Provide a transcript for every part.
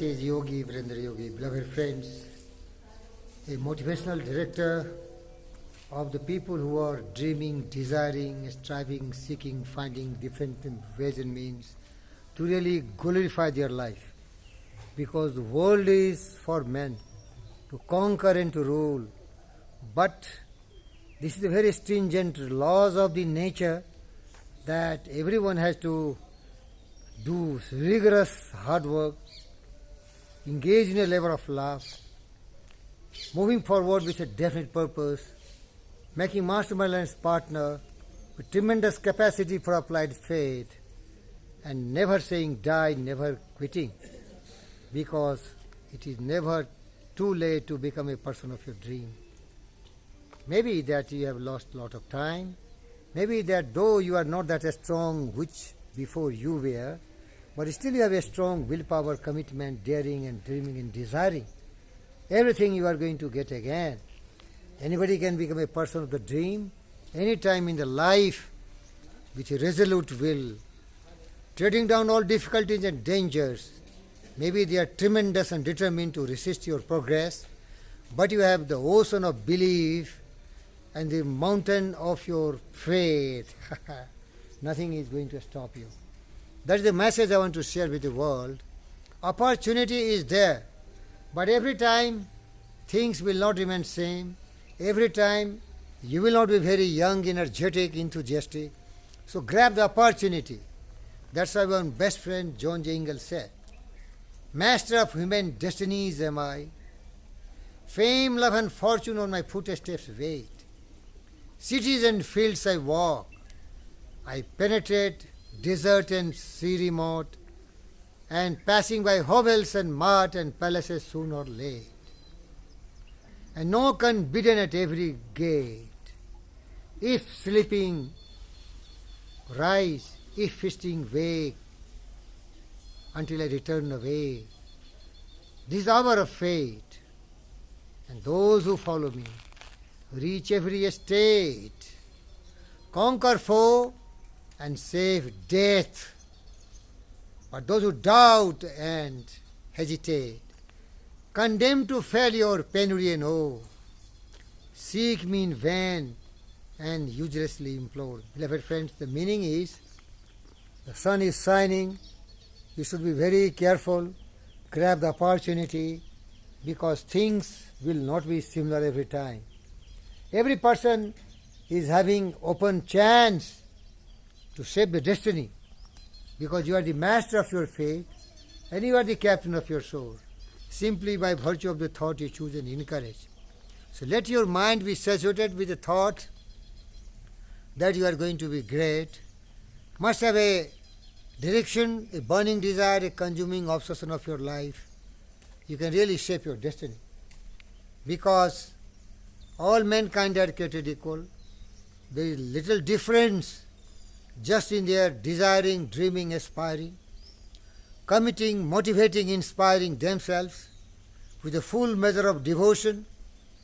is Yogi, Virendra Yogi, beloved friends, a motivational director of the people who are dreaming, desiring, striving, seeking, finding different ways and means to really glorify their life. Because the world is for men to conquer and to rule. But this is the very stringent laws of the nature that everyone has to do rigorous hard work, engage in a labor of love, moving forward with a definite purpose, making mastermind and partner with tremendous capacity for applied faith, and never saying die, never quitting, because it is never too late to become a person of your dream. Maybe that you have lost a lot of time, maybe that though you are not that strong which before you were, but still you have a strong willpower, commitment, daring and dreaming and desiring. Everything you are going to get again. Anybody can become a person of the dream any time in the life with a resolute will, treading down all difficulties and dangers. Maybe they are tremendous and determined to resist your progress, but you have the ocean of belief and the mountain of your faith. Nothing is going to stop you. That is the message I want to share with the world. Opportunity is there, but every time things will not remain same. Every time you will not be very young, energetic, enthusiastic. So grab the opportunity. That's why one best friend John J. Ingalls said, "Master of human destinies am I. Fame, love and fortune on my footsteps wait. Cities and fields I walk. I penetrate desert and sea remote, and passing by hovels and mart and palaces soon or late. And knock unbidden at every gate. If sleeping, rise, if feasting, wake, until I return away. This is hour of fate, and those who follow me reach every estate, conquer foe and save death. But those who doubt and hesitate, condemned to failure, penury and woe, seek me in vain and uselessly implore." Beloved friends, the meaning is, the sun is shining, you should be very careful, grab the opportunity, because things will not be similar every time. Every person is having open chance to shape the destiny, because you are the master of your fate and you are the captain of your soul, simply by virtue of the thought you choose and encourage. So let your mind be saturated with the thought that you are going to be great, must have a direction, a burning desire, a consuming obsession of your life. You can really shape your destiny, because all mankind are created equal. There is little difference just in their desiring, dreaming, aspiring, committing, motivating, inspiring themselves with a full measure of devotion.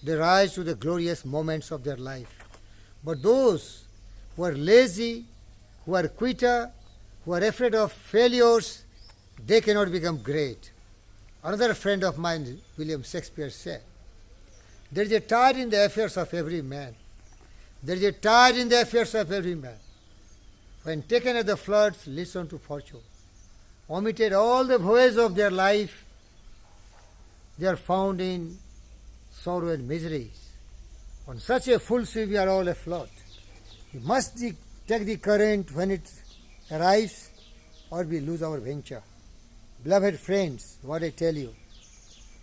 They rise to the glorious moments of their life. But those who are lazy, who are quitter, who are afraid of failures, they cannot become great. Another friend of mine, William Shakespeare, said, "There is a tide in the affairs of every man. There is a tide in the affairs of every man. When taken at the floods, listen to fortune. Omitted all the voyage of their life, they are found in sorrow and miseries. On such a full sea we are all afloat. We must take the current when it arrives, or we lose our venture." Beloved friends, what I tell you,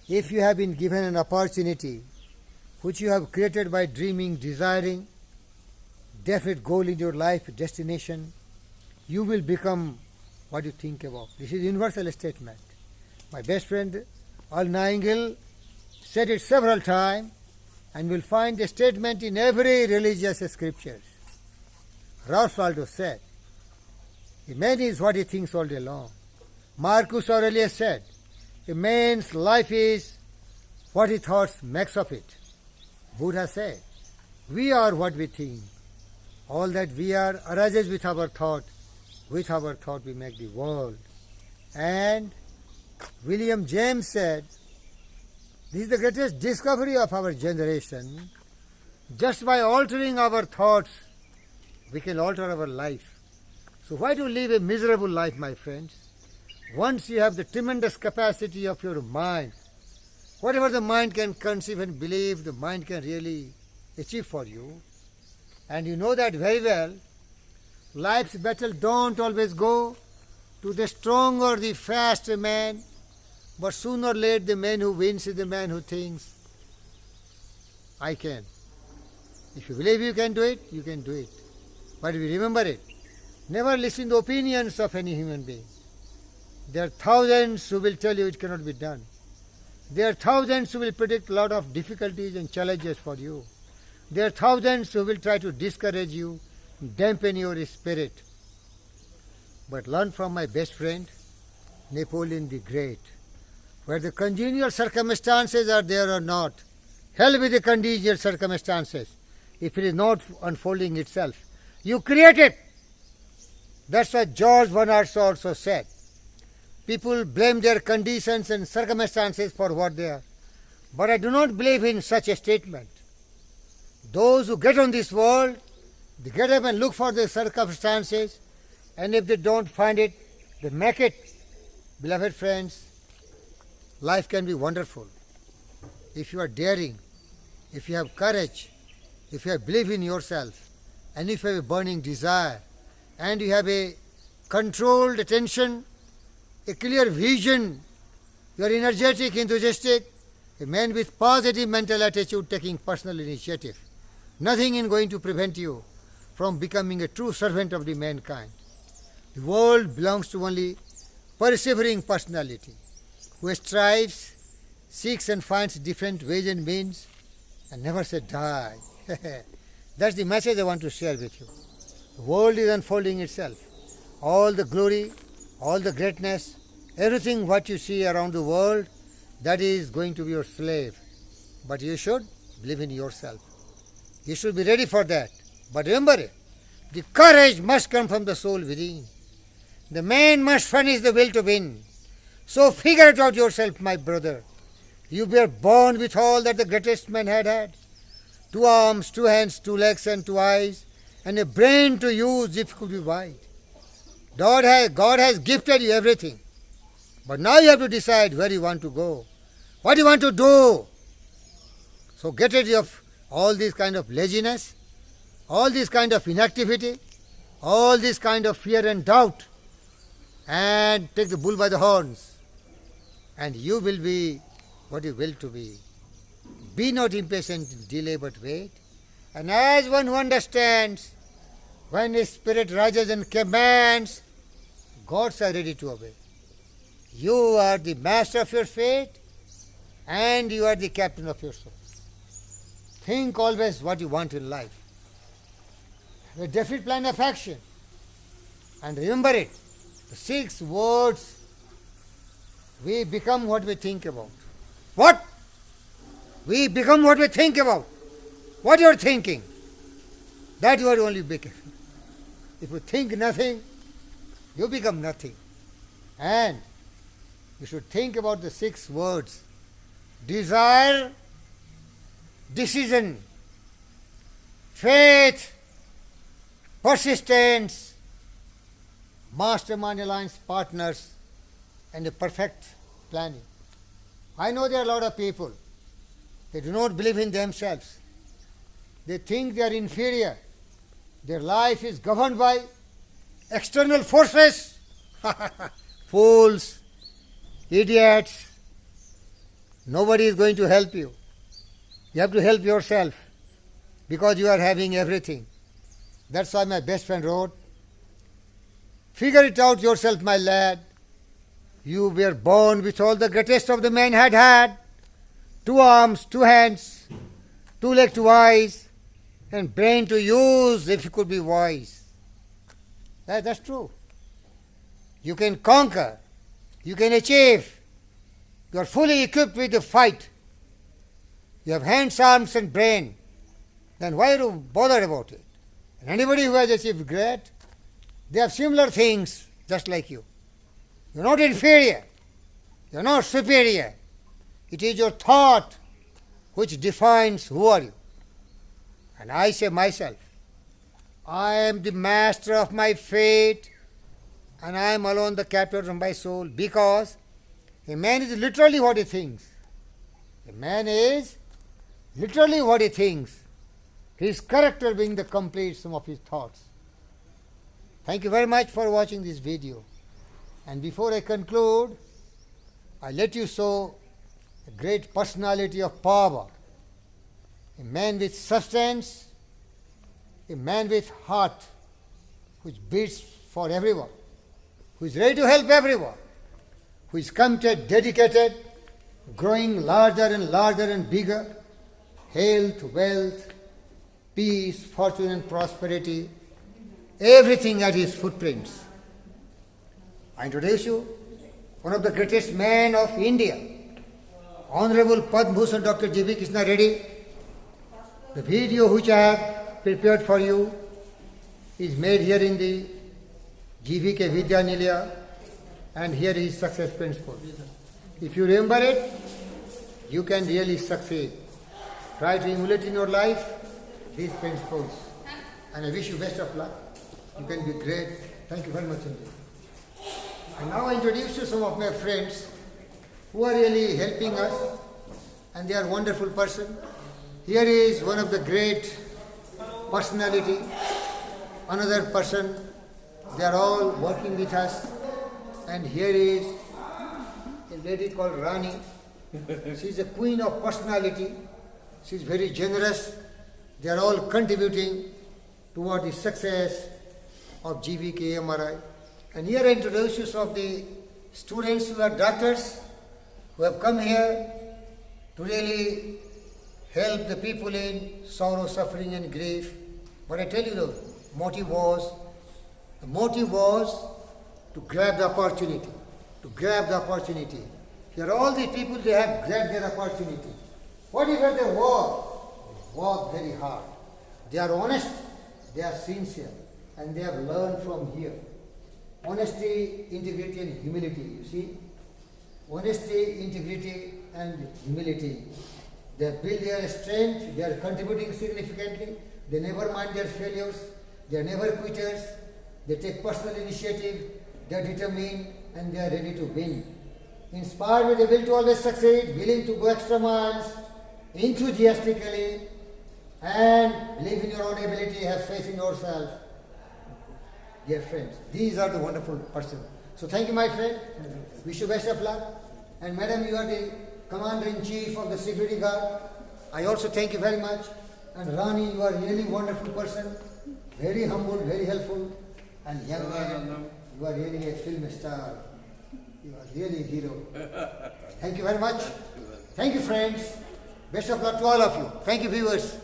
if you have been given an opportunity which you have created by dreaming, desiring, definite goal in your life, destination, you will become what you think about. This is a universal statement. My best friend Al Nightingale said it several times, and will find the statement in every religious scriptures. Ralph Waldo said, "A man is what he thinks all day long." Marcus Aurelius said, "A man's life is what he thoughts makes of it." Buddha said, "We are what we think. All that we are arises with our thought. With our thought we make the world." And William James said, this is the greatest discovery of our generation. Just by altering our thoughts, we can alter our life. So why to live a miserable life, my friends? Once you have the tremendous capacity of your mind, whatever the mind can conceive and believe, the mind can really achieve for you. And you know that very well. Life's battle don't always go to the strong or the fast man, but sooner or later the man who wins is the man who thinks, I can. If you believe you can do it, you can do it. But remember it. Never listen to opinions of any human being. There are thousands who will tell you it cannot be done. There are thousands who will predict a lot of difficulties and challenges for you. There are thousands who will try to discourage you, dampen your spirit. But learn from my best friend, Napoleon the Great. Where the congenial circumstances are there or not, hell with the congenial circumstances. If it is not unfolding itself, you create it. That's what George Bernard Shaw also said. People blame their conditions and circumstances for what they are. But I do not believe in such a statement. Those who get on this world, they get up and look for the circumstances, and if they don't find it, they make it. Beloved friends, life can be wonderful. If you are daring, if you have courage, if you have belief in yourself, and if you have a burning desire, and you have a controlled attention, a clear vision, you are energetic, enthusiastic, a man with positive mental attitude taking personal initiative. Nothing is going to prevent you from becoming a true servant of the mankind. The world belongs to only persevering personality who strives, seeks and finds different ways and means and never said die. That's the message I want to share with you. The world is unfolding itself. All the glory, all the greatness, everything what you see around the world, that is going to be your slave. But you should believe in yourself. You should be ready for that. But remember it, the courage must come from the soul within. The man must furnish the will to win. So figure it out yourself, my brother. You were born with all that the greatest man had. 2 arms, 2 hands, 2 legs and 2 eyes, and a brain to use if you could be wise. God has gifted you everything. But now you have to decide where you want to go. What you want to do. So get rid of all this kind of laziness, all this kind of inactivity, all this kind of fear and doubt, and take the bull by the horns. And you will be what you will to be. Be not impatient, delay but wait. And as one who understands, when his spirit rises and commands, gods are ready to obey. You are the master of your fate, and you are the captain of your soul. Think always what you want in life. Have a definite plan of action. And remember it, the 6 words, we become what we think about. What? We become what we think about. What you are thinking, that you are only becoming. If you think nothing, you become nothing. And you should think about the 6 words. Desire, decision, faith, persistence, mastermind alliance partners, and a perfect planning. I know there are a lot of people, they do not believe in themselves. They think they are inferior. Their life is governed by external forces. Fools, idiots. Nobody is going to help you. You have to help yourself because you are having everything. That's why my best friend wrote, figure it out yourself, my lad. You were born with all the greatest of the men had. 2 arms, 2 hands, 2 legs, 2 eyes, and brain to use if you could be wise. That's true. You can conquer. You can achieve. You are fully equipped with the fight. You have hands, arms, and brain. Then why are you bothered about it? And anybody who has achieved great, they have similar things just like you. You are not inferior. You are not superior. It is your thought which defines who are you. And I say myself, I am the master of my fate and I am alone the captain of my soul, because a man is literally what he thinks. A man is literally what he thinks. His character being the complete sum of his thoughts. Thank you very much for watching this video. And before I conclude, I let you show a great personality of power. A man with substance, a man with heart, which beats for everyone, who is ready to help everyone, who is committed, dedicated, growing larger and bigger, health, wealth, peace, fortune and prosperity, everything at his footprints. I introduce you one of the greatest men of India, Honorable Padma Bhushan Dr. G.V. Krishna Reddy. The video which I have prepared for you is made here in the G.V.K. Vidya Nilaya, and here is success principle. If you remember it, you can really succeed. Try to emulate in your life these principles. And I wish you best of luck. You can be great. Thank you very much indeed. And now I introduce you some of my friends who are really helping us, and they are wonderful person. Here is one of the great personality, another person. They are all working with us. And here is a lady called Rani. She is a queen of personality. She is very generous. They are all contributing toward the success of GVK MRI. And here I introduce you some of the students who are doctors, who have come here to really help the people in sorrow, suffering and grief. But I tell you the motive was to grab the opportunity, Here all the people, they have grabbed their opportunity. Whatever they work very hard. They are honest, they are sincere, and they have learned from here. Honesty, integrity and humility, you see. Honesty, integrity and humility. They build their strength, they are contributing significantly, they never mind their failures, they are never quitters, they take personal initiative, they are determined and they are ready to win. Inspired with the will to always succeed, willing to go extra miles, enthusiastically, and believe in your own ability, have faith in yourself. Dear friends, these are the wonderful persons. So thank you, my friend. Wish you best of luck. And madam, you are the Commander-in-Chief of the Security Guard. I also thank you very much. And Rani, you are really wonderful person. Very humble, very helpful. And young man, you are really a film star. You are really a hero. Thank you very much. Thank you, friends. Best of luck to all of you. Thank you, viewers.